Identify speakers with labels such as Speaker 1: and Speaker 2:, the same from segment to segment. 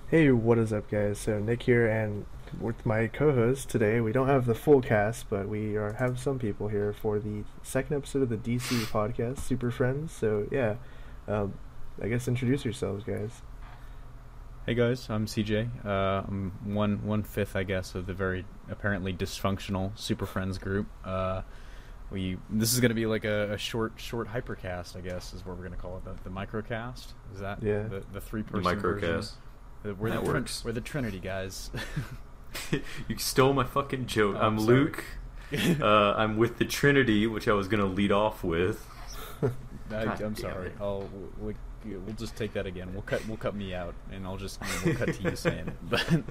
Speaker 1: Hey, what is up, guys? So Nick here, and with my co-host today, we don't have the full cast, but have some people here for the second episode of the DC podcast, Superfriends. So yeah, um, I guess introduce yourselves, guys.
Speaker 2: Hey guys, I'm CJ. I'm one fifth, I guess, of the very apparently dysfunctional Super Friends group. We This is going to be like a short hypercast, I guess, is what we're going to call it. The microcast. Is that
Speaker 1: Yeah,
Speaker 2: the three
Speaker 3: The
Speaker 2: person version?
Speaker 3: microcast.
Speaker 2: We're
Speaker 3: That works.
Speaker 2: we're the Trinity guys.
Speaker 3: You stole my fucking joke.
Speaker 2: Oh,
Speaker 3: I'm
Speaker 2: I'm sorry.
Speaker 3: Luke. I'm with the Trinity, which I was gonna lead off with. God
Speaker 2: I'm
Speaker 3: damn
Speaker 2: sorry.
Speaker 3: it.
Speaker 2: We'll just take that again. We'll cut me out, and I'll just we'll cut to you saying it. But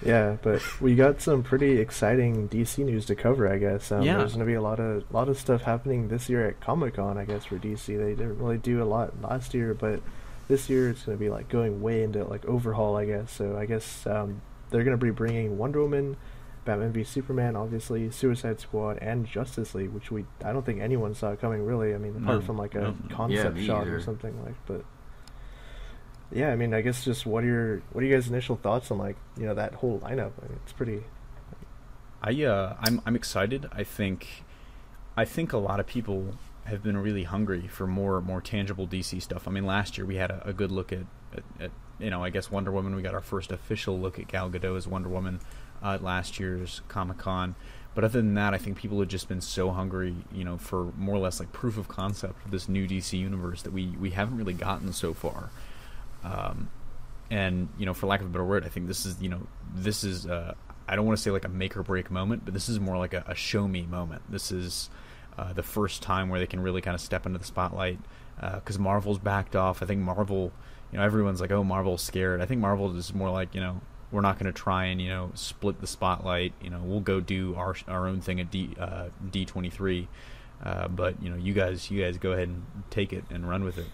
Speaker 1: yeah, but we got some pretty exciting DC news to cover. I guess
Speaker 2: Yeah.
Speaker 1: there's gonna be a lot of stuff happening this year at Comic Con. I guess for DC, they didn't really do a lot last year, but this year it's gonna be like going way into like overhaul. I guess so. I guess they're gonna be bringing Wonder Woman, Batman v Superman, obviously, Suicide Squad, and Justice League, which I don't think anyone saw coming really. I mean, apart
Speaker 2: No,
Speaker 1: from like a
Speaker 2: no.
Speaker 1: concept
Speaker 3: me
Speaker 1: shot
Speaker 3: either.
Speaker 1: or something like. But yeah, I mean, I guess just what are you guys' initial thoughts on like that whole lineup? I mean, it's pretty.
Speaker 2: I'm excited. I think a lot of people have been really hungry for more tangible DC stuff. I mean, last year we had a good look at I guess Wonder Woman. We got our first official look at Gal Gadot as Wonder Woman at last year's Comic Con. But other than that, I think people have just been so hungry, for more or less like proof of concept of this new DC universe that we haven't really gotten so far. And for lack of a better word, I think this is I don't want to say like a make or break moment, but this is more like a show me moment. This is the first time where they can really kind of step into the spotlight, because Marvel's backed off. I think Marvel, everyone's like, oh, Marvel's scared. I think Marvel is more like, we're not going to try and split the spotlight. We'll go do our own thing at D23, but you guys go ahead and take it and run with it.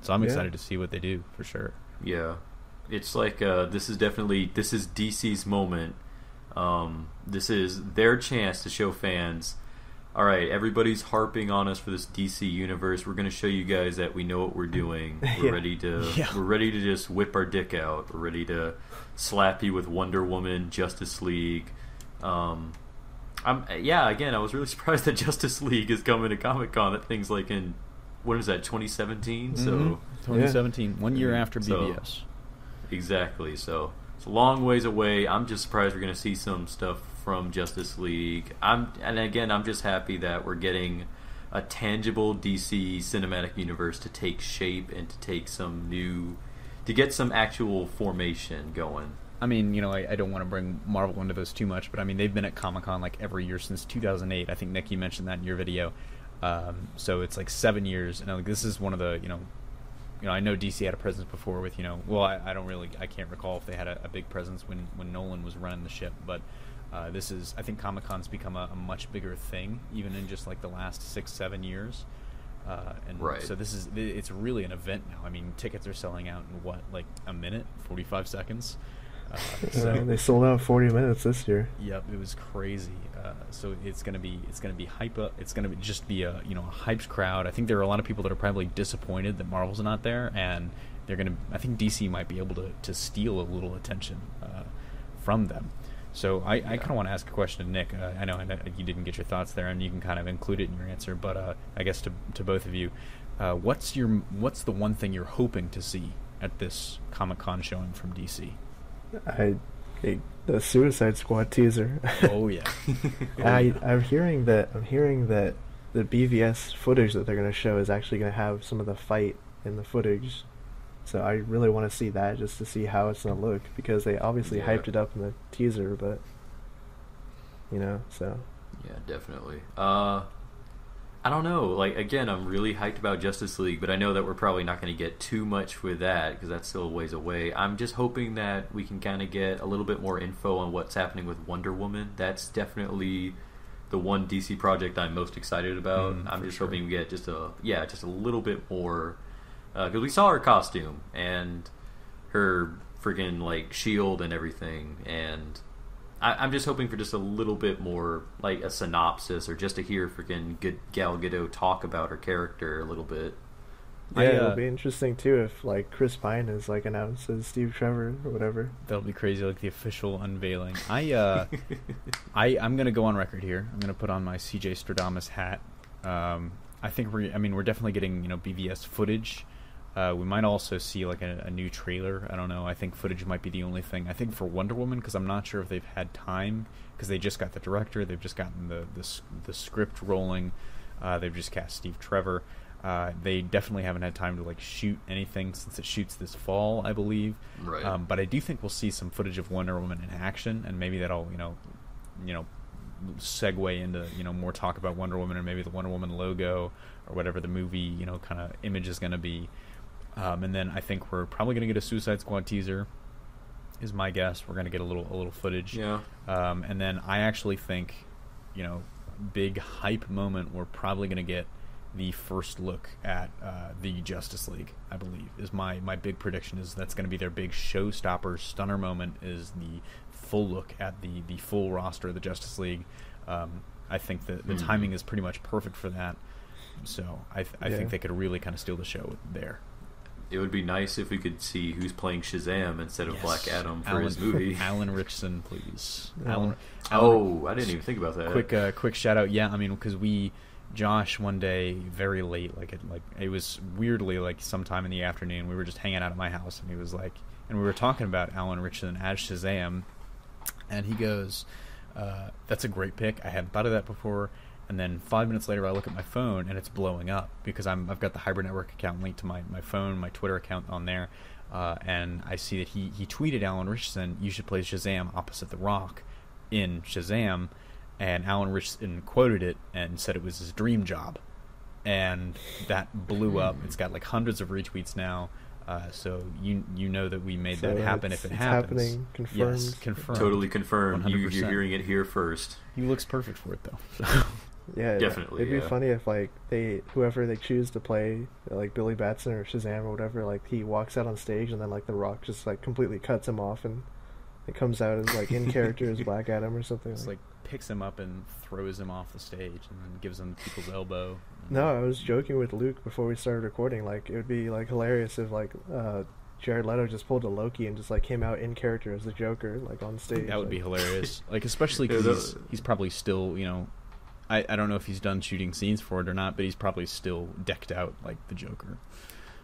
Speaker 2: So I'm
Speaker 1: Yeah.
Speaker 2: excited to see what they do for sure.
Speaker 3: Yeah, it's like this is DC's moment. This is their chance to show fans. All right, everybody's harping on us for this DC universe. We're going to show you guys that we know what we're doing. We're
Speaker 1: Yeah.
Speaker 3: ready to
Speaker 2: Yeah.
Speaker 3: we're ready to just whip our dick out. We're ready to slap you with Wonder Woman, Justice League. Again, I was really surprised that Justice League is coming to Comic Con. That thing's like in when is that 2017?
Speaker 2: Mhm.
Speaker 3: So
Speaker 2: 2017, 1 year after
Speaker 3: So-
Speaker 2: BBS.
Speaker 3: exactly. So it's a long ways away. I'm just surprised we're going to see some stuff from Justice League. I'm just happy that we're getting a tangible DC cinematic universe to take shape and to get some actual formation going.
Speaker 2: I mean, I don't want to bring Marvel into this too much, but I mean, they've been at Comic-Con like every year since 2008. I think, Nick, you mentioned that in your video. So it's like 7 years, and like, this is one of the, I know DC had a presence before with, well, I can't recall if they had a big presence when Nolan was running the ship, but I think Comic-Con's become a much bigger thing, even in just like the last 6-7 years. And
Speaker 3: Right.
Speaker 2: so it's really an event now. I mean, tickets are selling out in what, like a minute, 45 seconds?
Speaker 1: They sold out 40 minutes this year.
Speaker 2: Yep, it was crazy. So it's gonna be hype up. It's gonna just be a hyped crowd. I think there are a lot of people that are probably disappointed that Marvel's not there, and I think DC might be able to steal a little attention from them. So I kind of want to ask a question to Nick. I know you didn't get your thoughts there, and you can kind of include it in your answer. But I guess to both of you, what's the one thing you're hoping to see at this Comic-Con showing from DC?
Speaker 1: The Suicide Squad teaser.
Speaker 2: Oh yeah.
Speaker 1: I'm hearing that the BVS footage that they're going to show is actually going to have some of the fight in the footage. So I really want to see that just to see how it's going to look, because they obviously
Speaker 3: Yeah.
Speaker 1: hyped it up in the teaser, but so
Speaker 3: Yeah, definitely. I don't know. Like, again, I'm really hyped about Justice League, but I know that we're probably not going to get too much with that because that's still a ways away. I'm just hoping that we can kind of get a little bit more info on what's happening with Wonder Woman. That's definitely the one DC project I'm most excited about. I'm
Speaker 2: for
Speaker 3: just
Speaker 2: sure.
Speaker 3: hoping we get just a little bit more, because we saw her costume and her freaking like shield and everything, and I'm just hoping for just a little bit more, like a synopsis, or just to hear freaking good Gal Gadot talk about her character a little bit.
Speaker 1: Yeah, it'll be interesting too if like Chris Pine is like announced as Steve Trevor or whatever.
Speaker 2: That'll be crazy, like the official unveiling. I'm gonna go on record here. I'm gonna put on my CJ Stradamus hat. I think we're definitely getting BVS footage. We might also see like a new trailer. I don't know. I think footage might be the only thing. I think for Wonder Woman, because I'm not sure if they've had time, because they just got the director, they've just gotten the script rolling, they've just cast Steve Trevor. They definitely haven't had time to like shoot anything since it shoots this fall, I believe.
Speaker 3: Right.
Speaker 2: But I do think we'll see some footage of Wonder Woman in action, and maybe that'll segue into more talk about Wonder Woman and maybe the Wonder Woman logo or whatever the movie kind of image is going to be. And then I think we're probably going to get a Suicide Squad teaser, is my guess. We're going to get a little footage.
Speaker 3: Yeah.
Speaker 2: And then I actually think, big hype moment, we're probably going to get the first look at the Justice League, I believe, is my big prediction. Is that's going to be their big showstopper, stunner moment, is the full look at the full roster of the Justice League. I think the timing is pretty much perfect for that. So I think they could really kind of steal the show there.
Speaker 3: It would be nice if we could see who's playing Shazam instead of Black Adam for his movie.
Speaker 2: Alan Ritchson, please.
Speaker 3: Alan, I didn't even think about that.
Speaker 2: Quick shout out. Yeah, I mean, because Josh one day very late, it was weirdly like sometime in the afternoon. We were just hanging out at my house, and he was like, and we were talking about Alan Ritchson as Shazam, and he goes, "That's a great pick. I hadn't thought of that before." And then 5 minutes later, I look at my phone, and it's blowing up because I've got the Hybrid Network account linked to my phone, my Twitter account on there, and I see that he tweeted Alan Ritchson, "You should play Shazam opposite The Rock in Shazam," and Alan Ritchson quoted it and said it was his dream job, and that blew up. It's got like hundreds of retweets now. So you know that we made that happen if it happens.
Speaker 1: Happening, confirmed.
Speaker 2: Yes, confirmed.
Speaker 3: Totally confirmed.
Speaker 2: 100%.
Speaker 3: You're hearing it here first.
Speaker 2: He looks perfect for it though.
Speaker 1: Yeah,
Speaker 3: definitely.
Speaker 1: It'd be funny if like whoever they choose to play, like Billy Batson or Shazam or whatever, like he walks out on stage and then like The Rock just like completely cuts him off and it comes out as like in character as Black Adam or something.
Speaker 2: It's like picks him up and throws him off the stage and then gives him people's elbow.
Speaker 1: No, I was joking with Luke before we started recording. Like it would be like hilarious if like Jared Leto just pulled a Loki and just like came out in character as the Joker like on stage.
Speaker 2: That would be hilarious. Like especially because he's probably still I don't know if he's done shooting scenes for it or not, but he's probably still decked out like the Joker.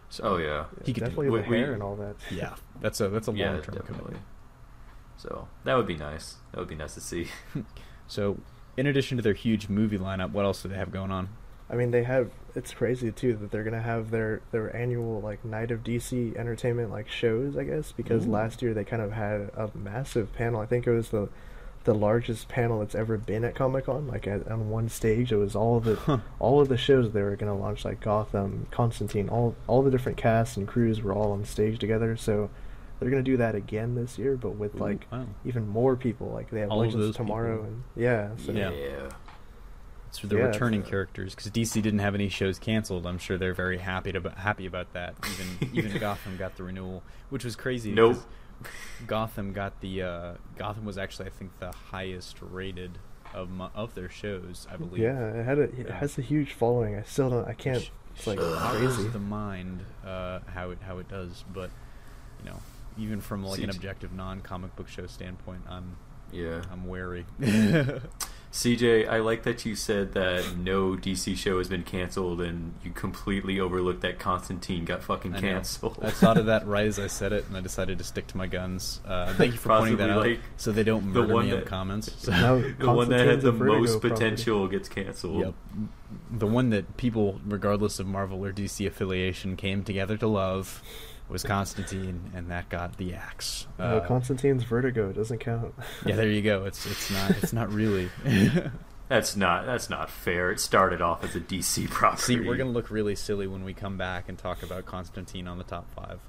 Speaker 2: So he could
Speaker 1: definitely the hair and all that.
Speaker 2: Yeah, that's a long term
Speaker 3: commitment. So that would be nice. That would be nice to see.
Speaker 2: So, in addition to their huge movie lineup, what else do they have going on?
Speaker 1: I mean, it's crazy too that they're gonna have their annual like Night of DC Entertainment like shows, I guess, because last year they kind of had a massive panel. I think it was the largest panel that's ever been at Comic-Con. Like on one stage, it was all of the shows they were gonna launch, like Gotham, Constantine, all the different casts and crews were all on stage together. So they're gonna do that again this year, but with even more people. Like they have
Speaker 2: all
Speaker 1: Legends
Speaker 2: those
Speaker 1: Tomorrow
Speaker 2: people.
Speaker 1: and
Speaker 2: So the returning characters, because DC didn't have any shows canceled. I'm sure they're very happy about that. Even Gotham got the renewal, which was crazy.
Speaker 3: Nope.
Speaker 2: Gotham got the Gotham was actually, I think, the highest rated of their shows, I believe.
Speaker 1: Yeah, it has a huge following. I can't. It's like crazy.
Speaker 2: The mind how it does, but even from like an objective non-comic book show standpoint, I'm wary.
Speaker 3: CJ, I like that you said that no DC show has been canceled, and you completely overlooked that Constantine got fucking canceled.
Speaker 2: I thought of that right as I said it, and I decided to stick to my guns. Thank you for pointing that out, so they don't murder me in the comments. So.
Speaker 3: The one that had the most potential gets canceled.
Speaker 2: Yep. The one that people, regardless of Marvel or DC affiliation, came together to love was Constantine, and that got the axe.
Speaker 1: No, Constantine's Vertigo doesn't count.
Speaker 2: Yeah, there you go. It's not really.
Speaker 3: That's not fair. It started off as a DC property.
Speaker 2: See, we're gonna look really silly when we come back and talk about Constantine on the top 5.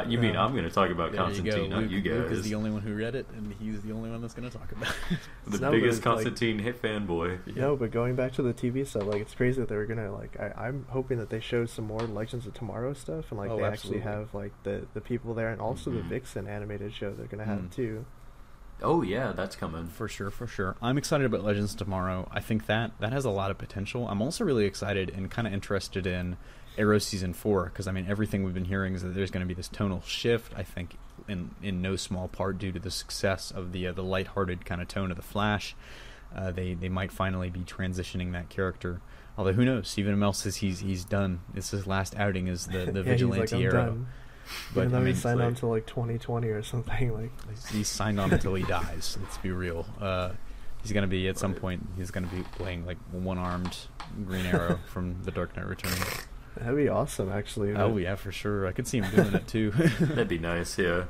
Speaker 3: You mean I'm gonna talk about Constantine, not you guys?
Speaker 2: Luke is the only one who read it, and he's the only one that's gonna talk about it.
Speaker 3: The biggest Constantine hit fanboy.
Speaker 1: No, but going back to the TV stuff, like it's crazy that they were gonna I'm hoping that they show some more Legends of Tomorrow stuff, and they actually have like the people there, and also the Vixen animated show they're gonna have too.
Speaker 3: Oh yeah, that's coming.
Speaker 2: For sure, for sure. I'm excited about Legends tomorrow. I think that has a lot of potential. I'm also really excited and kind of interested in Arrow Season 4, because, I mean, everything we've been hearing is that there's going to be this tonal shift, I think, in no small part due to the success of the lighthearted kind of tone of the Flash. They might finally be transitioning that character. Although, who knows? Stephen Amell says he's done. It's his last outing as the
Speaker 1: yeah,
Speaker 2: vigilante
Speaker 1: he's like,
Speaker 2: Arrow.
Speaker 1: Done.
Speaker 2: But
Speaker 1: even though
Speaker 2: I mean,
Speaker 1: he signed on to like 2020 or something, like
Speaker 2: he's signed on until he dies. Let's be real. He's gonna be at some point. He's gonna be playing like one-armed Green Arrow from The Dark Knight Returns.
Speaker 1: That'd be awesome, actually.
Speaker 2: Oh yeah, for sure. I could see him doing it too.
Speaker 3: That'd be nice. Yeah,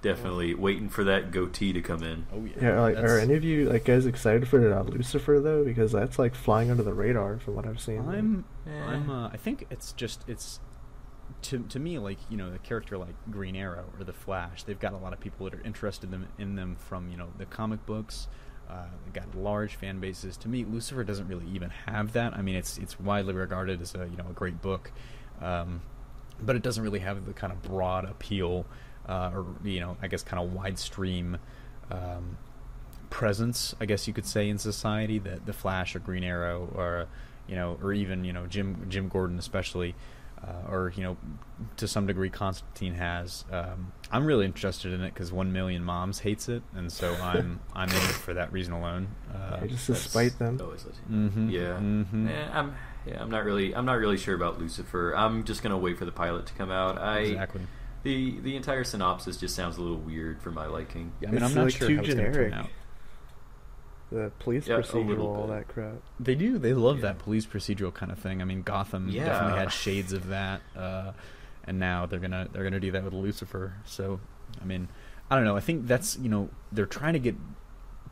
Speaker 3: definitely waiting for that goatee to come in.
Speaker 2: Oh yeah.
Speaker 1: Yeah, like, are any of you like guys excited for Lucifer though? Because that's like flying under the radar from what I've seen.
Speaker 2: I think it's to me, like, you know, a character like Green Arrow or the Flash, they've got a lot of people that are interested in them from, you know, the comic books. They've got large fan bases. To me, Lucifer doesn't really even have that. I mean, it's widely regarded as a great book, but it doesn't really have the kind of broad appeal or, you know, I guess kind of wide stream presence, I guess you could say, in society that the Flash or Green Arrow or, you know, or even, you know, Jim Gordon especially. Or, you know, to some degree Constantine has. I'm really interested in it because 1 Million Moms hates it, and so I'm in it for that reason alone.
Speaker 1: Just to spite them.
Speaker 2: Mm-hmm,
Speaker 3: yeah.
Speaker 2: Mm-hmm.
Speaker 3: I'm not really sure about Lucifer. I'm just gonna wait for the pilot to come out.
Speaker 2: Exactly.
Speaker 3: The entire synopsis just sounds a little weird for my liking.
Speaker 2: Yeah, I mean,
Speaker 1: It's
Speaker 2: I'm not
Speaker 1: like
Speaker 2: sure
Speaker 1: too
Speaker 2: how it's going to turn
Speaker 1: generic.
Speaker 2: out.
Speaker 1: The police procedural, all that crap.
Speaker 2: They do. They love that police procedural kind of thing. I mean, Gotham definitely had shades of that, and now they're gonna do that with Lucifer. So, I mean, I don't know. I think that's, you know, they're trying to get.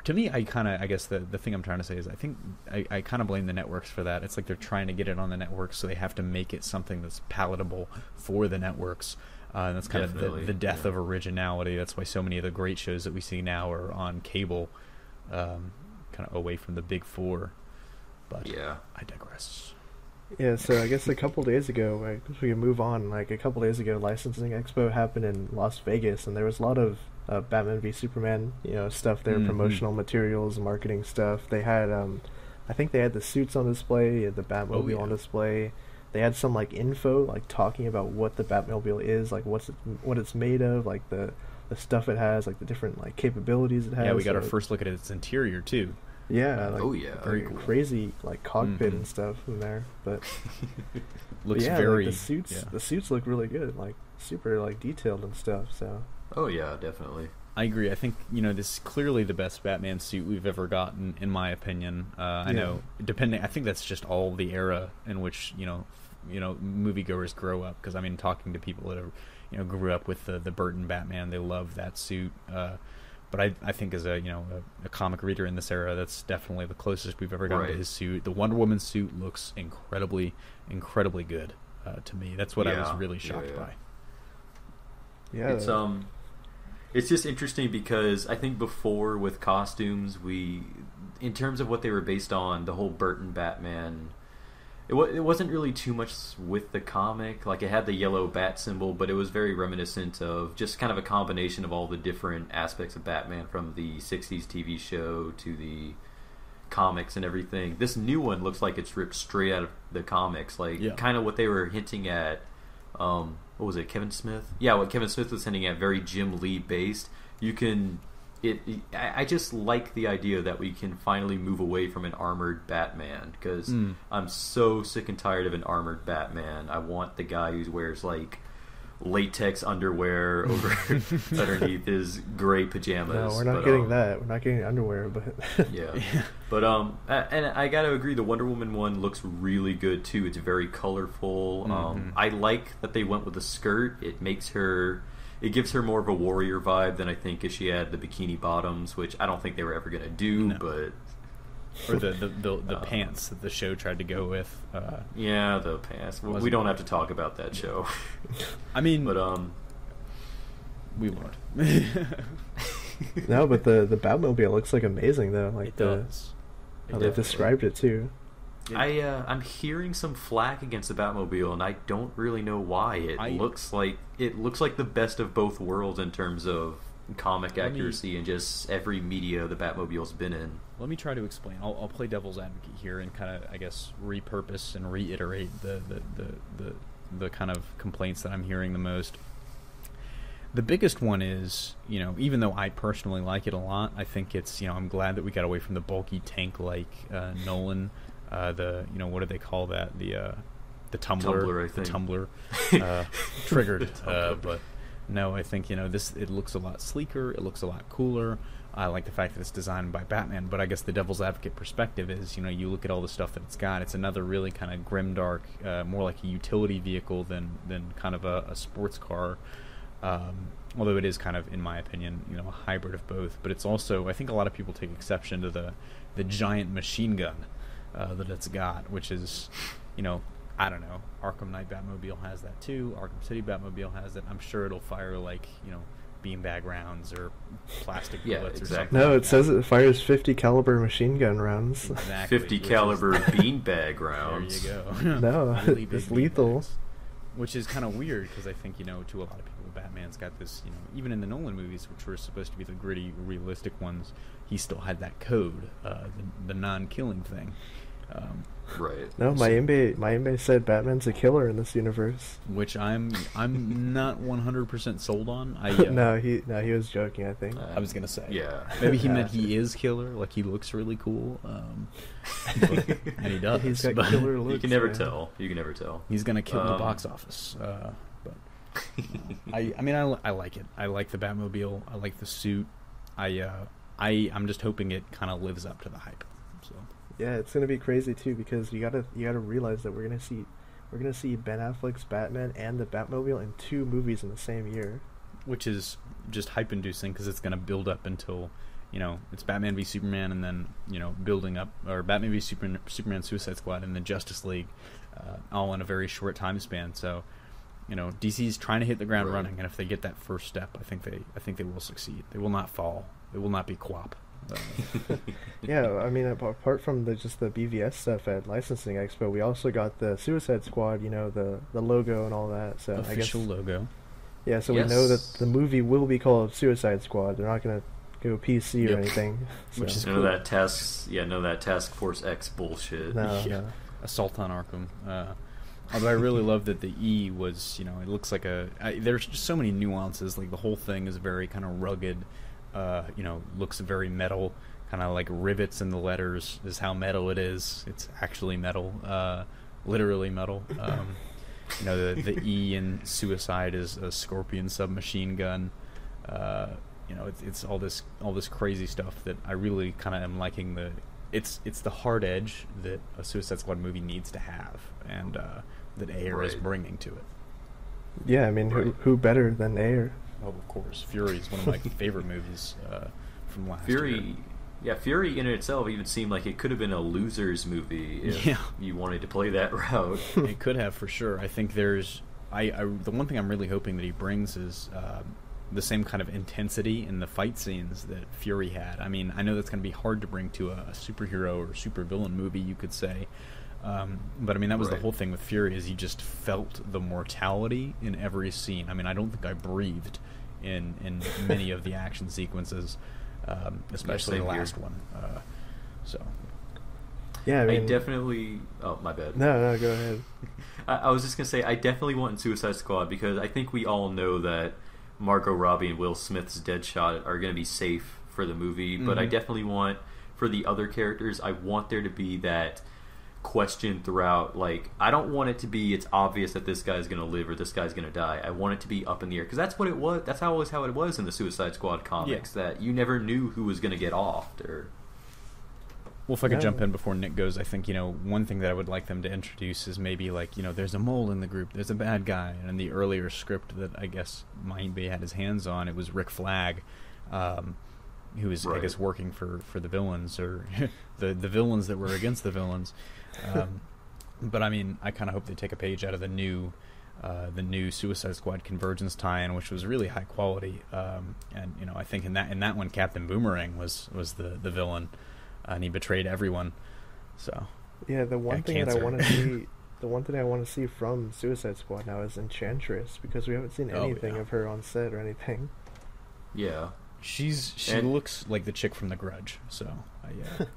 Speaker 2: To me, I guess the thing I'm trying to say is I think I kind of blame the networks for that. It's like they're trying to get it on the networks, so they have to make it something that's palatable for the networks. And that's kind of the death of originality. That's why so many of the great shows that we see now are on cable. Kind of away from the big four, but yeah, I digress.
Speaker 1: Yeah, so I guess a couple days ago, I guess we can move on. Like a couple days ago, Licensing Expo happened in Las Vegas, and there was a lot of Batman v Superman, you know, stuff there, promotional materials, marketing stuff. They had, I think they had the suits on display, the Batmobile on display. They had some like info, like talking about what the Batmobile is, like what it's made of, like the stuff it has, like the different like capabilities it has.
Speaker 2: Yeah, we got our first look at its interior too.
Speaker 1: Yeah, like, very
Speaker 3: cool.
Speaker 1: Crazy like cockpit and stuff in there, but
Speaker 2: looks
Speaker 1: very like, the suits look really good, like super like detailed and stuff. So
Speaker 3: definitely.
Speaker 2: I agree. I think, you know, this is clearly the best Batman suit we've ever gotten, in my opinion. I know, I think that's just all the era in which, you know, moviegoers grow up. Because I mean, talking to people that are, you know, grew up with the Burton Batman, they love that suit. But I think as a comic reader in this era, that's definitely the closest we've ever gotten to his suit. The Wonder Woman suit looks incredibly, incredibly good to me. That's what I was really shocked by.
Speaker 1: Yeah,
Speaker 3: it's just interesting because I think before with costumes, in terms of what they were based on, the whole Burton Batman, it wasn't really too much with the comic. Like, it had the yellow bat symbol, but it was very reminiscent of just kind of a combination of all the different aspects of Batman from the 60s TV show to the comics and everything. This new one looks like it's ripped straight out of the comics. Like, kind of what they were hinting at, what was it, Kevin Smith? Yeah, what Kevin Smith was hinting at, very Jim Lee based. I just like the idea that we can finally move away from an armored Batman, because I'm so sick and tired of an armored Batman. I want the guy who wears like latex underwear underneath his gray pajamas.
Speaker 1: No, we're not getting that. We're not getting underwear, but
Speaker 3: But and I got to agree, the Wonder Woman one looks really good too. It's very colorful. I like that they went with the skirt. It gives her more of a warrior vibe than I think if she had the bikini bottoms, which I don't think they were ever going to do. But
Speaker 2: or the pants that the show tried to go with.
Speaker 3: The pants. We don't have to talk about that show.
Speaker 2: I mean,
Speaker 3: but
Speaker 2: we won't.
Speaker 1: No, but the Batmobile looks like amazing though. Like
Speaker 2: it does.
Speaker 1: How they described it too.
Speaker 3: I'm hearing some flack against the Batmobile, and I don't really know why. It looks like the best of both worlds in terms of comic accuracy in just every media the Batmobile's been in.
Speaker 2: Let me try to explain. I'll play devil's advocate here and kind of, I guess, repurpose and reiterate the kind of complaints that I'm hearing the most. The biggest one is, even though I personally like it a lot, I think it's, I'm glad that we got away from the bulky tank-like Nolan, what do they call that? The tumbler,
Speaker 3: I think.
Speaker 2: The tumbler, triggered. But no, I think, it looks a lot sleeker, it looks a lot cooler. I like the fact that it's designed by Batman, but I guess the devil's advocate perspective is, you look at all the stuff that it's got, it's another really kind of grimdark, more like a utility vehicle than kind of a sports car. Although it is kind of, in my opinion, a hybrid of both. But it's also, I think a lot of people take exception to the giant machine gun that it's got, which is, I don't know. Arkham Knight Batmobile has that too. Arkham City Batmobile has it. I'm sure it'll fire like, beanbag rounds or plastic bullets or something.
Speaker 1: No, it says it fires 50 caliber machine gun rounds.
Speaker 2: Exactly.
Speaker 3: 50 caliber beanbag rounds.
Speaker 2: There you go.
Speaker 1: No,
Speaker 2: really
Speaker 1: it's lethal.
Speaker 2: Which is kind of weird because I think, to a lot of people, Batman's got this, even in the Nolan movies, which were supposed to be the gritty, realistic ones, he still had that code, the non-killing thing.
Speaker 3: Right.
Speaker 1: No, my MBA said Batman's a killer in this universe.
Speaker 2: Which I'm not 100% sold on.
Speaker 1: No, he was joking, I think.
Speaker 2: I was gonna say.
Speaker 3: Yeah.
Speaker 2: Maybe he meant he is killer, like he looks really cool. And he does.
Speaker 1: He's got killer looks.
Speaker 3: You can never tell.
Speaker 2: He's gonna kill the box office. But I like it. I like the Batmobile. I like the suit. I'm just hoping it kind of lives up to the hype. So.
Speaker 1: Yeah, it's gonna be crazy too because you gotta realize that we're gonna see Ben Affleck's Batman and the Batmobile in 2 movies in the same year,
Speaker 2: which is just hype inducing because it's gonna build up until it's Batman v Superman and then building up, or Batman v Superman Suicide Squad and then Justice League, all in a very short time span. So DC's trying to hit the ground running, and if they get that first step, I think they will succeed. They will not fall. It will not be QWOP.
Speaker 1: Yeah, I mean, apart from just the BVS stuff at Licensing Expo, we also got the Suicide Squad, the logo and all that. So
Speaker 2: official
Speaker 1: I guess,
Speaker 2: logo.
Speaker 1: Yeah, so yes. We know that the movie will be called Suicide Squad. They're not going to go PC or anything. So.
Speaker 2: Which is
Speaker 3: cool.
Speaker 2: None
Speaker 3: of that Task Force X bullshit.
Speaker 1: No.
Speaker 2: Assault on Arkham. Although I really love that the E was, it looks like there's just so many nuances. Like the whole thing is very kind of rugged. Looks very metal, kind of like rivets in the letters is how metal it is. It's actually metal, literally metal. The E in Suicide is a Scorpion submachine gun. It's all this crazy stuff that I really kind of am liking. It's the hard edge that a Suicide Squad movie needs to have, and that Ayer is bringing to it.
Speaker 1: Yeah, I mean, who better than Ayer?
Speaker 2: Oh, of course. Fury is one of my favorite movies from last year.
Speaker 3: Yeah, Fury in itself even seemed like it could have been a loser's movie if you wanted to play that route.
Speaker 2: It could have, for sure. I think there's... the one thing I'm really hoping that he brings is the same kind of intensity in the fight scenes that Fury had. I mean, I know that's going to be hard to bring to a superhero or supervillain movie, you could say. But I mean, that was the whole thing with Fury, is you just felt the mortality in every scene. I mean, I don't think I breathed in many of the action sequences, especially the last one. So
Speaker 1: yeah, I mean,
Speaker 3: I definitely. Oh, my bad.
Speaker 1: No, go ahead.
Speaker 3: I was just gonna say I definitely want Suicide Squad because I think we all know that Margot Robbie and Will Smith's Deadshot are gonna be safe for the movie, but I definitely want, for the other characters, I want there to be that question throughout. Like, I don't want it to be it's obvious that this guy's gonna live or this guy's gonna die. I want it to be up in the air because that's what it was. That's always how it was in the Suicide Squad comics, that you never knew who was gonna get offed. Or
Speaker 2: well, if I could jump in before Nick goes, I think one thing that I would like them to introduce is maybe like there's a mole in the group, there's a bad guy, and in the earlier script that I guess Mindbay had his hands on, it was Rick Flag, who was I guess working for the villains, or the villains that were against the villains. But I mean, I kind of hope they take a page out of the new Suicide Squad Convergence tie-in, which was really high quality. And I think in that one, Captain Boomerang was the villain, and he betrayed everyone. So
Speaker 1: yeah, the one thing that I want to see from Suicide Squad now is Enchantress, because we haven't seen anything of her on set or anything.
Speaker 3: Yeah.
Speaker 2: She looks like the chick from The Grudge, so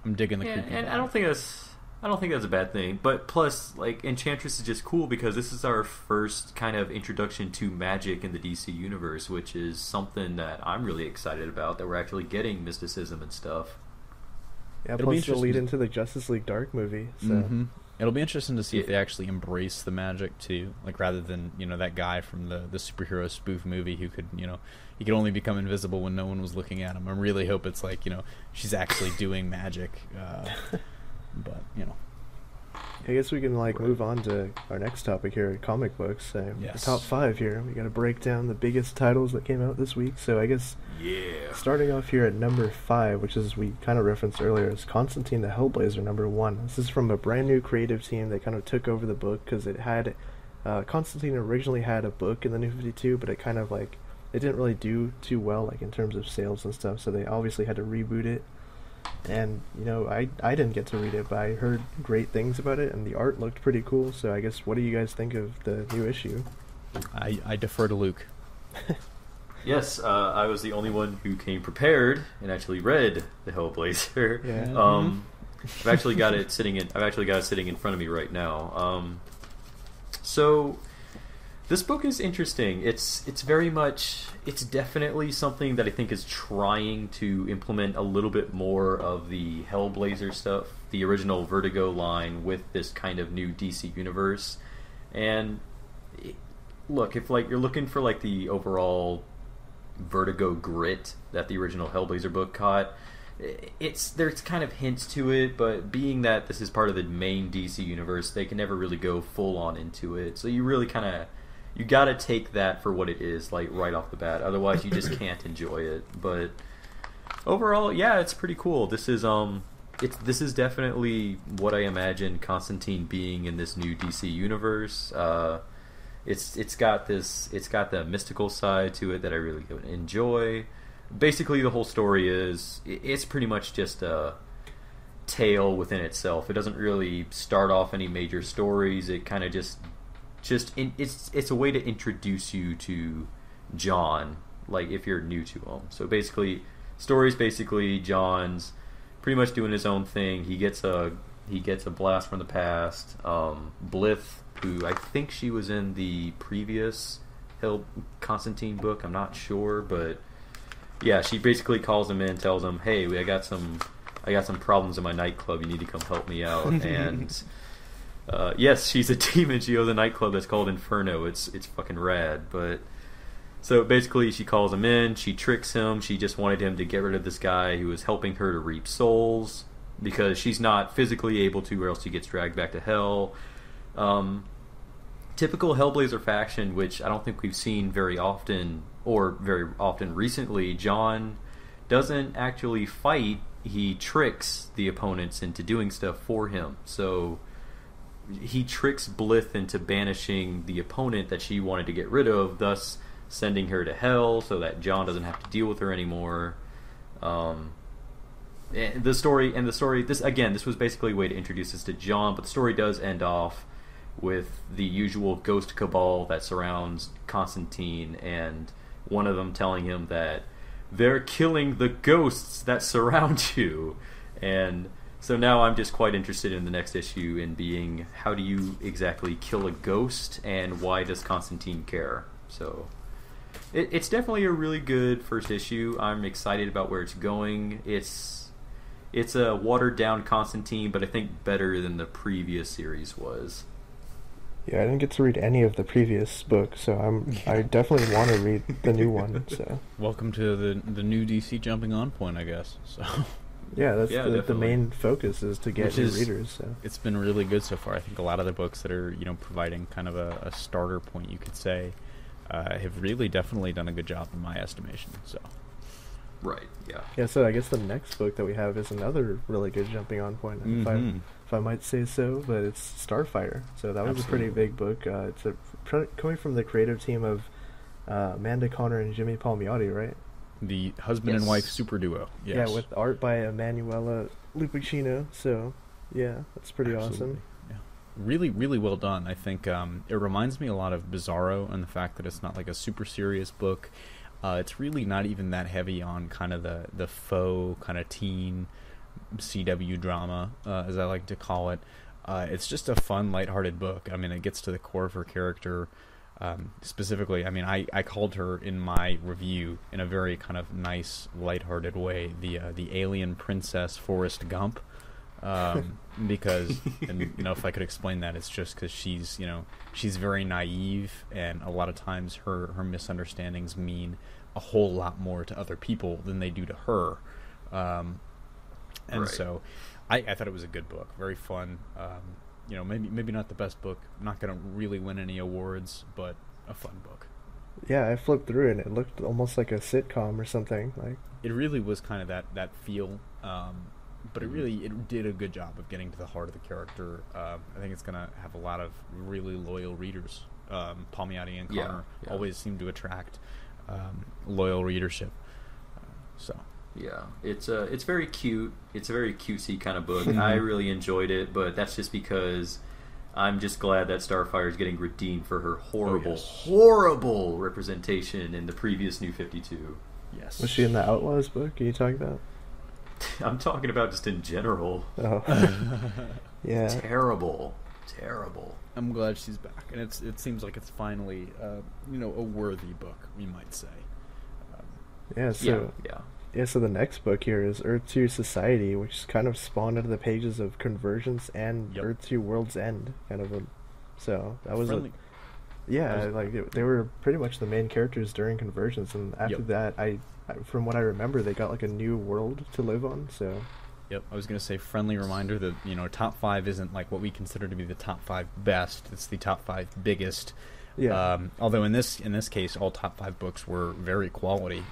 Speaker 2: I'm digging the creepy.
Speaker 3: And I don't think that's a bad thing. But plus, like, Enchantress is just cool because this is our first kind of introduction to magic in the DC universe, which is something that I'm really excited about. That we're actually getting mysticism and stuff.
Speaker 1: Yeah, plus it'll lead into the Justice League Dark movie. So.
Speaker 2: It'll be interesting to see if they actually embrace the magic too, like rather than that guy from the superhero spoof movie who could he could only become invisible when no one was looking at him. I really hope it's like she's actually doing magic, but
Speaker 1: I guess we can move on to our next topic here, comic books. The top 5 here. We got to break down the biggest titles that came out this week. So I guess starting off here at number 5, which is we kind of referenced earlier, is Constantine the Hellblazer, number 1. This is from a brand new creative team that kind of took over the book because it had Constantine originally had a book in the New 52, but it kind of it didn't really do too well in terms of sales and stuff. So they obviously had to reboot it. And I didn't get to read it, but I heard great things about it, and the art looked pretty cool. So I guess, what do you guys think of the new issue?
Speaker 2: I defer to Luke.
Speaker 3: Yes, I was the only one who came prepared and actually read the Hellblazer.
Speaker 1: Yeah.
Speaker 3: I've actually got it sitting in front of me right now. So this book is interesting. It's definitely something that I think is trying to implement a little bit more of the Hellblazer stuff, the original Vertigo line, with this kind of new DC universe. And look, if you're looking for the overall Vertigo grit that the original Hellblazer book caught, there's kind of hints to it, but being that this is part of the main DC universe, they can never really go full on into it. So you really you gotta take that for what it is, right off the bat. Otherwise, you just can't enjoy it. But overall, yeah, it's pretty cool. This is definitely what I imagine Constantine being in this new DC universe. It's got the mystical side to it that I really enjoy. Basically, the whole story it's pretty much just a tale within itself. It doesn't really start off any major stories. It kind of it's a way to introduce you to John, if you're new to him. So basically, John's pretty much doing his own thing. He gets a blast from the past. Blith, who I think she was in the previous Constantine book, I'm not sure, but yeah, she basically calls him in, tells him, "Hey, I got some problems in my nightclub. You need to come help me out." And yes, she's a demon. She owns a nightclub that's called Inferno. It's fucking rad. But so basically, she calls him in. She tricks him. She just wanted him to get rid of this guy who was helping her to reap souls because she's not physically able to, or else she gets dragged back to hell. Typical Hellblazer faction, which I don't think we've seen very often recently. John doesn't actually fight. He tricks the opponents into doing stuff for him. So he tricks Blith into banishing the opponent that she wanted to get rid of, thus sending her to hell so that John doesn't have to deal with her anymore. This was basically a way to introduce us to John, but the story does end off with the usual ghost cabal that surrounds Constantine, and one of them telling him that they're killing the ghosts that surround you. And so now I'm just quite interested in the next issue in being, how do you exactly kill a ghost, and why does Constantine care? So it's definitely a really good first issue. I'm excited about where it's going. It's a watered down Constantine, but I think better than the previous series was.
Speaker 1: Yeah, I didn't get to read any of the previous books, so I definitely want to read the new one. So
Speaker 2: welcome to the new DC jumping on point, I guess. So
Speaker 1: yeah, that's the main focus is to get new readers. So
Speaker 2: it's been really good so far. I think a lot of the books that are providing kind of a starter point, you could say, have really definitely done a good job in my estimation. So
Speaker 3: right, yeah.
Speaker 1: Yeah, so I guess the next book that we have is another really good jumping on point. If I might say so, but it's Starfire. So that was a pretty big book. It's coming from the creative team of Amanda Conner and Jimmy Palmiotti, right?
Speaker 2: The husband and wife super duo. Yes. Yeah,
Speaker 1: with art by Emanuela Lupacchino. So yeah, that's pretty awesome.
Speaker 2: Yeah. Really, really well done. I think it reminds me a lot of Bizarro and the fact that it's not like a super serious book. It's really not even that heavy on kind of the faux kind of teen CW drama, as I like to call it. It's just a fun, lighthearted book. I mean, it gets to the core of her character. Specifically, I mean, I called her in my review in a very kind of nice, lighthearted way the alien princess Forrest Gump, because, and you know, if I could explain that, it's just because she's very naive, and a lot of times her misunderstandings mean a whole lot more to other people than they do to her, and
Speaker 3: right.
Speaker 2: So I thought it was a good book, very fun. You know, maybe not the best book, not going to really win any awards, but a fun book.
Speaker 1: Yeah, I flipped through it and it looked almost like a sitcom or something. Like,
Speaker 2: it really was kind of that feel, but it did a good job of getting to the heart of the character. I think it's going to have a lot of really loyal readers. Palmiotti and Connor always seem to attract loyal readership. So.
Speaker 3: Yeah, it's very cute. It's a very cutesy kind of book. I really enjoyed it, but that's just because I'm just glad that Starfire is getting redeemed for her horrible representation in the previous New 52.
Speaker 2: Yes.
Speaker 1: Was she in the Outlaws book? Are you talking about?
Speaker 3: I'm talking about just in general.
Speaker 1: Oh. Yeah.
Speaker 3: Terrible.
Speaker 2: I'm glad she's back, and it seems like it's finally a worthy book, we might say.
Speaker 1: Yeah. So.
Speaker 3: Yeah.
Speaker 1: Yeah, so the next book here is Earth 2 Society, which kind of spawned out of the pages of Convergence and Earth 2 World's End, so that was they were pretty much the main characters during Convergence, and after that, I from what I remember, they got like a new world to live on, so...
Speaker 2: Yep, I was going to say, friendly reminder that, top 5 isn't like what we consider to be the top 5 best, it's the top 5 biggest. Yeah. Although in this case, all top 5 books were very quality,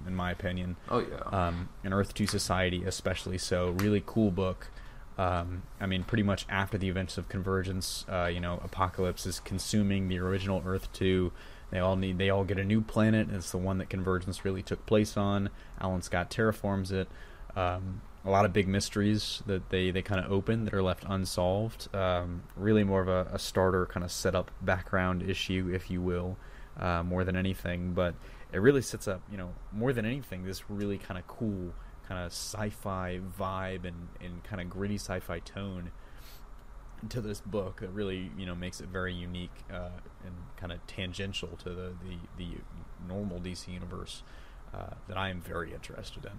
Speaker 2: in my opinion.
Speaker 3: Oh yeah.
Speaker 2: In Earth 2 Society, especially so, really cool book. I mean, pretty much after the events of Convergence, Apocalypse is consuming the original Earth 2. They all get a new planet. And it's the one that Convergence really took place on. Alan Scott terraforms it. A lot of big mysteries that they kind of open that are left unsolved. Really more of a starter kind of setup background issue, if you will, more than anything. But it really sets up, more than anything, this really kind of cool kind of sci-fi vibe and kind of gritty sci-fi tone to this book that really, makes it very unique and kind of tangential to the normal DC universe that I am very interested in.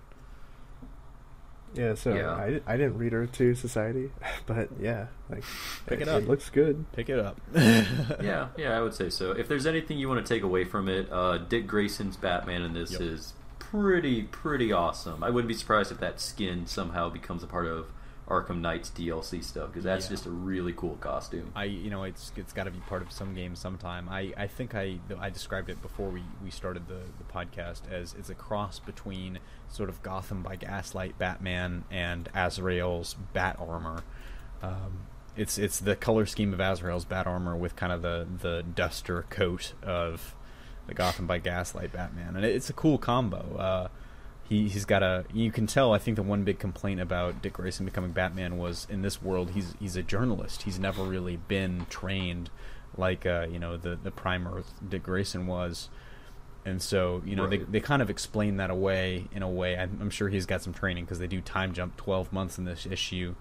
Speaker 1: Yeah, so yeah. I didn't read Earth 2 Society, but yeah, like
Speaker 2: pick it up.
Speaker 1: It looks good.
Speaker 2: Pick it up.
Speaker 3: yeah, I would say so. If there's anything you want to take away from it, Dick Grayson's Batman in this is pretty awesome. I wouldn't be surprised if that skin somehow becomes a part of Arkham Knight's DLC stuff, because that's just a really cool costume.
Speaker 2: It's got to be part of some game sometime. I think I described it before we started the podcast as it's a cross between sort of Gotham by Gaslight Batman and Azrael's Bat Armor. It's the color scheme of Azrael's Bat Armor with kind of the duster coat of the Gotham by Gaslight Batman, and it's a cool combo. He's got you can tell, I think the one big complaint about Dick Grayson becoming Batman was, in this world, he's a journalist. He's never really been trained like, the Prime Earth Dick Grayson was. And so, they kind of explain that away in a way. I'm sure he's got some training, because they do time jump 12 months in this issue.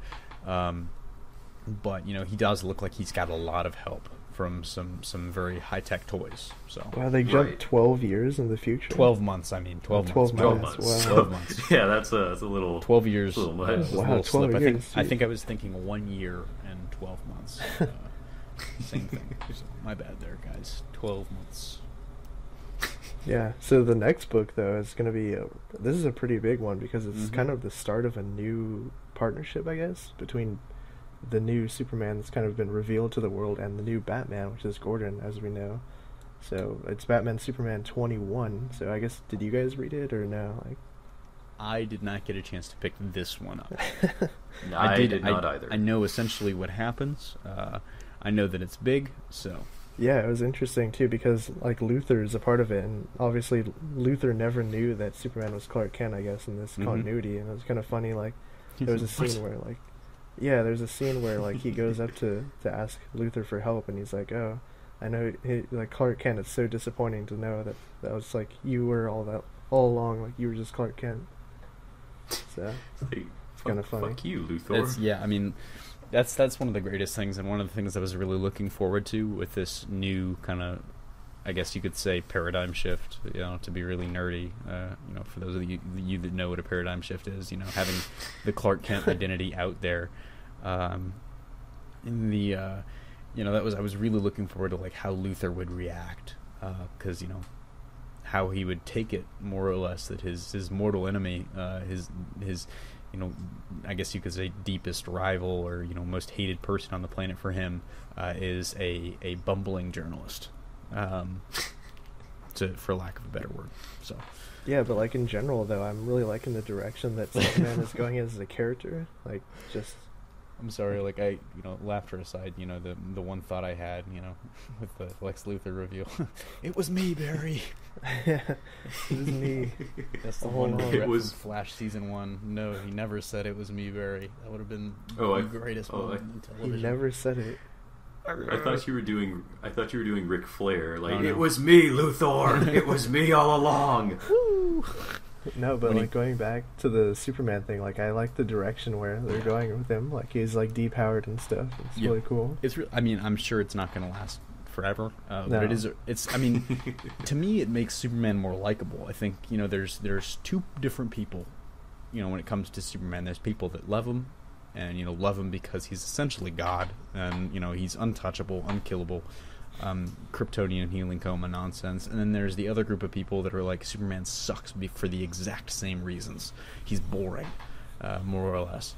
Speaker 2: But, he does look like he's got a lot of help from some very high-tech toys. So
Speaker 1: wow, they jumped 12 years in the future.
Speaker 2: 12 months, I mean. 12 months.
Speaker 3: 12 months.
Speaker 1: Wow.
Speaker 3: 12 months. Yeah, that's a little...
Speaker 2: 12 years.
Speaker 3: A little much.
Speaker 2: Wow,
Speaker 1: 12 years.
Speaker 2: I think I was thinking 1 year and 12 months. Same thing. My bad there, guys. 12 months.
Speaker 1: Yeah, so the next book, though, is going to be... this is a pretty big one, because it's kind of the start of a new partnership, I guess, between the new Superman that's kind of been revealed to the world and the new Batman, which is Gordon, as we know. So it's Batman Superman 21. So I guess, did you guys read it or no?
Speaker 2: I did not get a chance to pick this one up.
Speaker 3: No, I did not either.
Speaker 2: I know essentially what happens. I know that it's big, so...
Speaker 1: Yeah, it was interesting, too, because, Luthor is a part of it, and obviously Luthor never knew that Superman was Clark Kent, I guess, in this continuity, and it was kind of funny, there was a scene where, there's a scene where, he goes up to ask Luthor for help, and he's like, oh, I know, like Clark Kent. It's so disappointing to know that that was like you were all along. Like you were just Clark Kent. So it's kind of funny.
Speaker 3: Fuck you, Luthor.
Speaker 2: I mean, that's one of the greatest things, and one of the things I was really looking forward to with this new kind of, I guess you could say, paradigm shift. You know, to be really nerdy. You know, for those of you that know what a paradigm shift is, you know, having the Clark Kent identity out there. In the you know, I was really looking forward to like how Luthor would react, because you know how he would take it, more or less, that his mortal enemy, his you know, I guess you could say deepest rival, or you know, most hated person on the planet for him, is a bumbling journalist, for lack of a better word. So
Speaker 1: yeah, but like in general though, I'm really liking the direction that Superman is going as a character. Like just.
Speaker 2: I'm sorry, like you know, laughter aside, you know, the one thought I had, you know, with the Lex Luthor reveal, it was me, Barry.
Speaker 1: Yeah, it was me.
Speaker 2: That's the one regret from Flash season 1. No, he never said it was me, Barry. That would have been the greatest moment in television.
Speaker 1: He never said it.
Speaker 3: I thought you were doing Ric Flair. Like, it was me, Luthor. It was me all along. Woo.
Speaker 1: No, but like going back to the Superman thing, like I like the direction where they're going with him. Like he's like depowered and stuff. It's really cool.
Speaker 2: It's I mean, I'm sure it's not going to last forever, but it is. It's. I mean, to me, it makes Superman more likable. I think, you know, there's two different people. You know, when it comes to Superman, there's people that love him, and you know, love him because he's essentially God, and you know, he's untouchable, unkillable. Kryptonian healing coma nonsense. And then there's the other group of people that are like, Superman sucks for the exact same reasons. He's boring, more or less.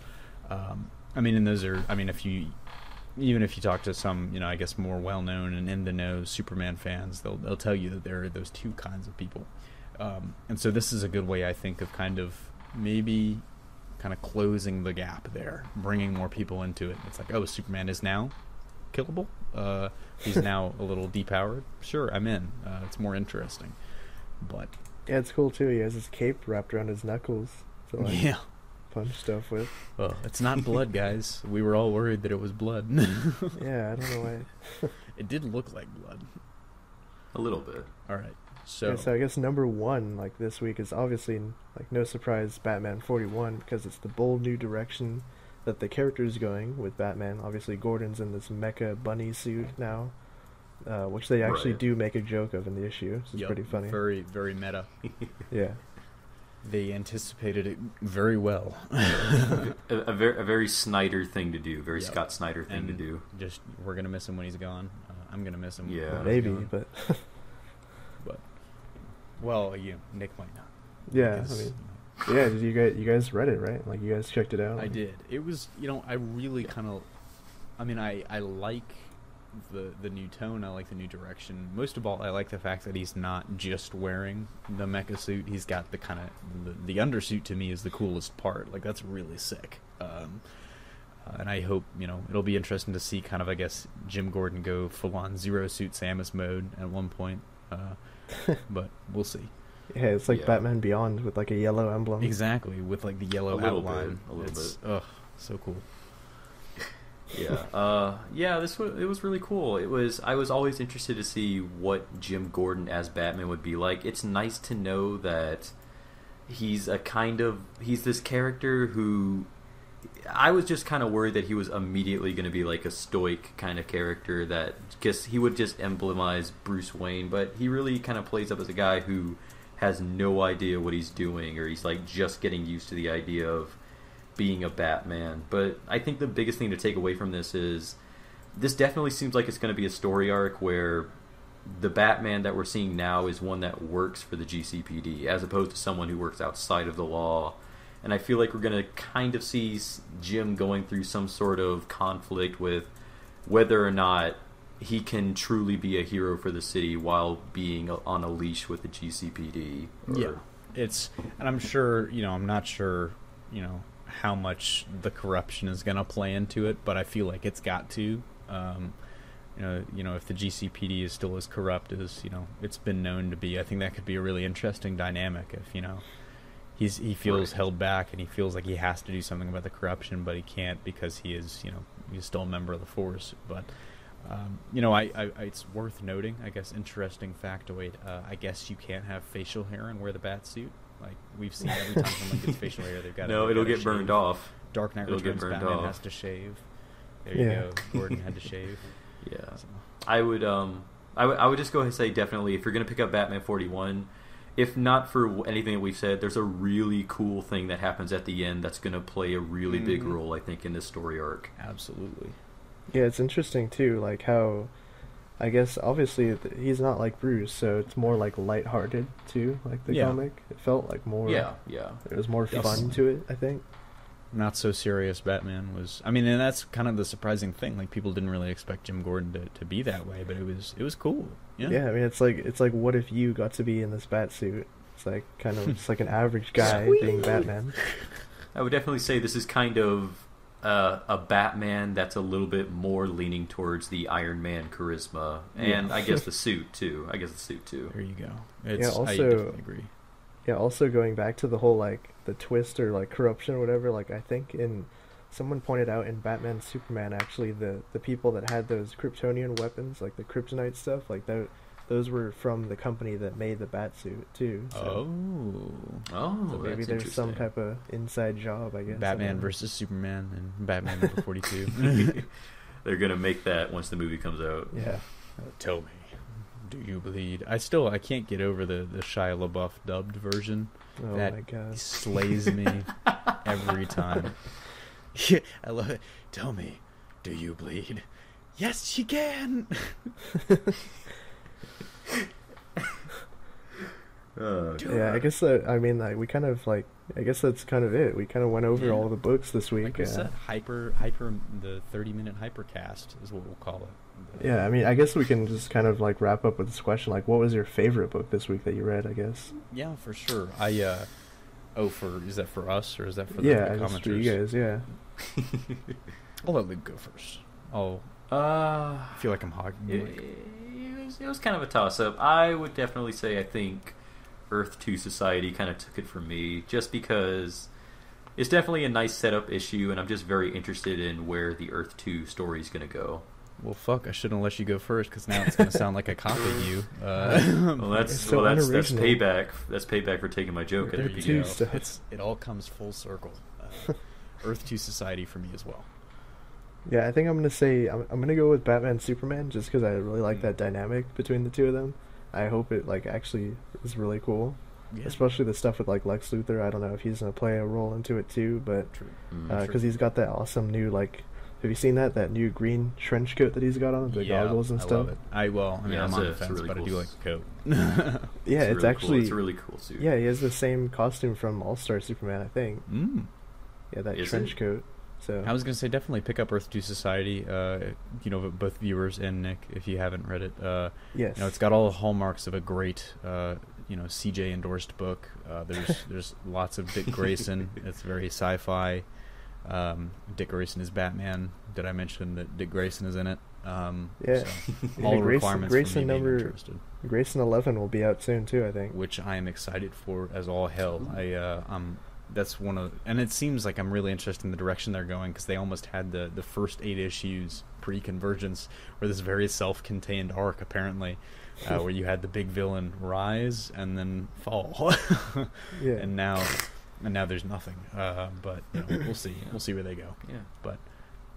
Speaker 2: I mean, and those are, I mean, even if you talk to some, you know, I guess more well-known and in-the-know Superman fans, they'll tell you that there are those two kinds of people. And so this is a good way, I think, of kind of maybe kind of closing the gap there, bringing more people into it. It's like, oh, Superman is now killable. He's now a little depowered. Sure, I'm in. It's more interesting. But
Speaker 1: yeah, it's cool too. He has his cape wrapped around his knuckles to like punch stuff with.
Speaker 2: Well, it's not blood, guys. We were all worried that it was blood.
Speaker 1: Yeah, I don't know why.
Speaker 2: It did look like blood.
Speaker 3: A little bit.
Speaker 2: All right. So
Speaker 1: I guess number 1 like this week is obviously like no surprise Batman 41, because it's the bold new direction that the character is going with Batman. Obviously, Gordon's in this mecha bunny suit now, which they actually do make a joke of in the issue. It's pretty funny.
Speaker 2: Very, very meta.
Speaker 1: Yeah.
Speaker 2: They anticipated it very well.
Speaker 3: a very Snyder thing to do. Very Scott Snyder thing to do.
Speaker 2: Just, we're going to miss him when he's gone. I'm going to miss him.
Speaker 3: Yeah.
Speaker 1: Maybe, but...
Speaker 2: Well, Nick might not.
Speaker 1: Yeah,
Speaker 2: Because,
Speaker 1: I mean... Yeah, did you guys read it, right? Like, you guys checked it out?
Speaker 2: I did. It was, you know, I really kind of... I mean, I like the new tone. I like the new direction. Most of all, I like the fact that he's not just wearing the mecha suit. He's got the kind of... The undersuit, to me, is the coolest part. Like, that's really sick. And I hope, you know, it'll be interesting to see kind of, I guess, Jim Gordon go full-on Zero-Suit Samus mode at one point. But we'll see.
Speaker 1: Yeah, it's like Batman Beyond with like a yellow emblem.
Speaker 2: Exactly, with like the yellow outline.
Speaker 3: A little bit.
Speaker 2: Ugh, so cool.
Speaker 3: Yeah. It was really cool. I was always interested to see what Jim Gordon as Batman would be like. It's nice to know that he's this character who, I was just kind of worried that he was immediately going to be like a stoic kind of character that he would just emblemize Bruce Wayne, but he really kind of plays up as a guy who has no idea what he's doing, or he's like just getting used to the idea of being a Batman. But I think the biggest thing to take away from this is this definitely seems like it's going to be a story arc where the Batman that we're seeing now is one that works for the GCPD as opposed to someone who works outside of the law. And I feel like we're going to kind of see Jim going through some sort of conflict with whether or not he can truly be a hero for the city while being on a leash with the GCPD.
Speaker 2: And I'm sure, you know, I'm not sure, you know, how much the corruption is going to play into it, but I feel like it's got to. You know, if the GCPD is still as corrupt as, you know, it's been known to be, I think that could be a really interesting dynamic. If, you know, he feels held back and he feels like he has to do something about the corruption, but he can't because he is, you know, he's still a member of the force. But It's worth noting, I guess, interesting factoid. I guess you can't have facial hair and wear the bat suit. Like, we've seen every time someone gets facial hair, they've got
Speaker 3: no, it'll get burned off.
Speaker 2: Dark Knight Returns, Batman has to shave. There you go. Gordon had to shave.
Speaker 3: Yeah. So. I would just go ahead and say definitely, if you're going to pick up Batman 41, if not for anything that we've said, there's a really cool thing that happens at the end that's going to play a really big role, I think, in this story arc.
Speaker 2: Absolutely.
Speaker 1: Yeah, it's interesting, too, like how, I guess, obviously, he's not like Bruce, so it's more, like, lighthearted, too, like the comic. It felt like more...
Speaker 3: Yeah.
Speaker 1: It was more fun to it, I think.
Speaker 2: Not so serious Batman was... I mean, and that's kind of the surprising thing. Like, people didn't really expect Jim Gordon to be that way, but it was cool. Yeah,
Speaker 1: I mean, it's like what if you got to be in this bat suit? It's like kind of just like an average guy being Batman.
Speaker 3: I would definitely say this is kind of a Batman that's a little bit more leaning towards the Iron Man charisma, and I guess the suit too.
Speaker 2: There you go.
Speaker 1: I
Speaker 2: definitely agree.
Speaker 1: Yeah, also going back to the whole like the twist or like corruption or whatever. Like I think someone pointed out in Batman Superman, actually the people that had those Kryptonian weapons, like the kryptonite stuff, like those were from the company that made the Batsuit too. So.
Speaker 3: So
Speaker 1: maybe there's some type of inside job, I guess.
Speaker 2: Batman versus Superman and Batman number 42.
Speaker 3: They're gonna make that once the movie comes out.
Speaker 1: Yeah.
Speaker 2: Tell me, do you bleed? I can't get over the Shia LaBeouf dubbed version.
Speaker 1: Oh
Speaker 2: that
Speaker 1: my god,
Speaker 2: slays me every time. Yeah, I love it. Tell me, do you bleed? Yes, she can.
Speaker 1: Yeah, I guess I mean, like, we kind of like. I guess that's kind of it. We kind of went over all the books this week.
Speaker 2: Like I said, hyper, the 30-minute hypercast is what we'll call it.
Speaker 1: Yeah, I mean, I guess we can just kind of like wrap up with this question. Like, what was your favorite book this week that you read? I guess.
Speaker 2: Yeah, for sure. Is that for us or is that for
Speaker 1: the
Speaker 2: commenters?
Speaker 1: Yeah, for you guys. Yeah.
Speaker 2: I'll let Luke go first. I feel like I'm hogging.
Speaker 3: It was kind of a toss-up. I would definitely say I think Earth 2 Society kind of took it from me, just because it's definitely a nice setup issue, and I'm just very interested in where the Earth 2 story is going to go.
Speaker 2: Well, fuck, I shouldn't let you go first, because now it's going to sound like I copied you.
Speaker 3: Well, that's payback. That's payback for taking my joke.
Speaker 2: There you go. It all comes full circle. Earth 2 Society for me as well.
Speaker 1: Yeah, I think I'm going to say I'm going to go with Batman Superman, just because I really like that dynamic between the two of them. I hope it like actually is really cool, especially the stuff with like Lex Luthor. I don't know if he's gonna play a role into it too, but because he's got that awesome new like. Have you seen that new green trench coat that he's got on, the goggles and stuff?
Speaker 2: I love it. I'm on the fence, really but cool. I do like the coat.
Speaker 1: Yeah, it's
Speaker 3: really
Speaker 1: actually
Speaker 3: cool. It's a really cool suit.
Speaker 1: Yeah, he has the same costume from All-Star Superman, I think. Yeah, that trench coat. So
Speaker 2: I was going to say definitely pick up Earth 2 Society, both viewers and Nick, if you haven't read it.
Speaker 1: Yes.
Speaker 2: It's got all the hallmarks of a great, CJ endorsed book. There's lots of Dick Grayson. It's very sci-fi. Dick Grayson is Batman. Did I mention that Dick Grayson is in it?
Speaker 1: Yeah.
Speaker 2: So all the requirements
Speaker 1: Grayson
Speaker 2: for me being interested.
Speaker 1: Grayson 11 will be out soon too, I think.
Speaker 2: Which I am excited for as all hell. That's one of, and it seems like I'm really interested in the direction they're going, because they almost had the first 8 issues pre-Convergence were this very self-contained arc apparently, where you had the big villain rise and then fall.
Speaker 1: Yeah.
Speaker 2: And now there's nothing. But we'll see where they go.
Speaker 1: Yeah.
Speaker 2: But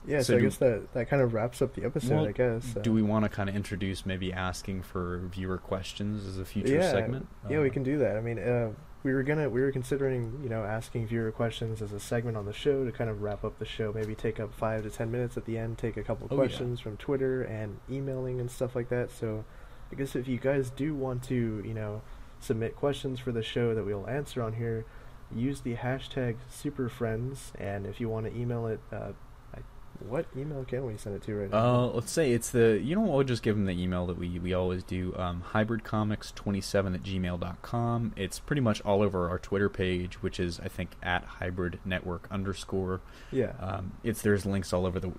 Speaker 1: yeah, so I guess that kind of wraps up the episode.
Speaker 2: Well,
Speaker 1: I guess.
Speaker 2: Do we want to kind of introduce maybe asking for viewer questions as a future segment?
Speaker 1: Yeah, we can do that. I mean. We were considering, asking viewer questions as a segment on the show to kind of wrap up the show. Maybe take up 5 to 10 minutes at the end, take a couple questions from Twitter and emailing and stuff like that. So, I guess if you guys do want to, submit questions for the show that we'll answer on here, use the hashtag Superfriends. And if you want to email it, what email can we send it to right now?
Speaker 2: Let's say it's we'll just give them the email that we always do, hybridcomics27@gmail.com. It's pretty much all over our Twitter page, which is, I think, @hybridnetwork_.
Speaker 1: Yeah.
Speaker 2: There's links all over the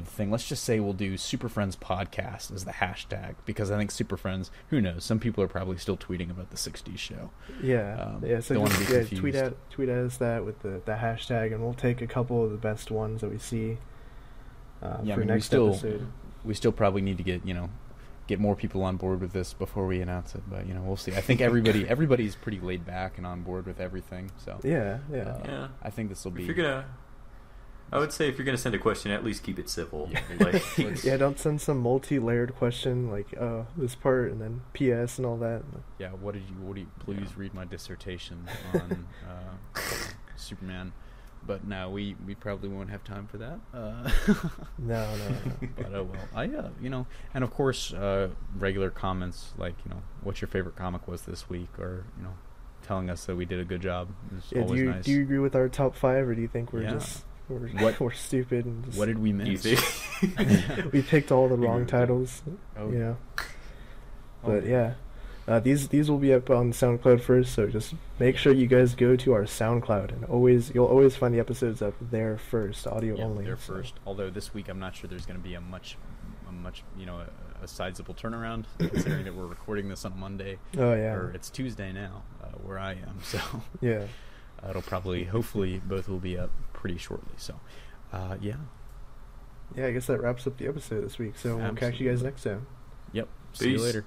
Speaker 2: thing. Let's just say we'll do Superfriends Podcast as the hashtag, because I think Superfriends, who knows, some people are probably still tweeting about the 60s show.
Speaker 1: Yeah. So just, tweet at us that with the hashtag, and we'll take a couple of the best ones that we see. For next episode.
Speaker 2: we still probably need to get more people on board with this before we announce it. But we'll see. I think everybody's pretty laid back and on board with everything. So
Speaker 3: yeah.
Speaker 2: I think this will be.
Speaker 3: I would say if you're gonna send a question, at least keep it civil.
Speaker 1: Yeah, don't send some multi-layered question like this part and then PS and all that.
Speaker 2: Yeah, what do you please read my dissertation on Superman. But no, we probably won't have time for that.
Speaker 1: No.
Speaker 2: But oh well. And of course, regular comments like what your favorite comic was this week, or telling us that we did a good job is always nice.
Speaker 1: Do you agree with our top 5, or do you think we're just we're stupid? And
Speaker 2: what did we miss?
Speaker 1: We picked all the wrong titles.
Speaker 2: Oh.
Speaker 1: But yeah. These will be up on SoundCloud first, so just make sure you guys go to our SoundCloud, and you'll always find the episodes up there first, audio only.
Speaker 2: They're first. Although this week I'm not sure there's going to be a sizable turnaround, considering that we're recording this on Monday.
Speaker 1: Oh yeah.
Speaker 2: Or it's Tuesday now, where I am. So
Speaker 1: yeah,
Speaker 2: it'll hopefully both will be up pretty shortly. So yeah. Yeah,
Speaker 1: I guess that wraps up the episode this week. So we'll catch you guys next time.
Speaker 2: Yep.
Speaker 3: Peace.
Speaker 2: See you later.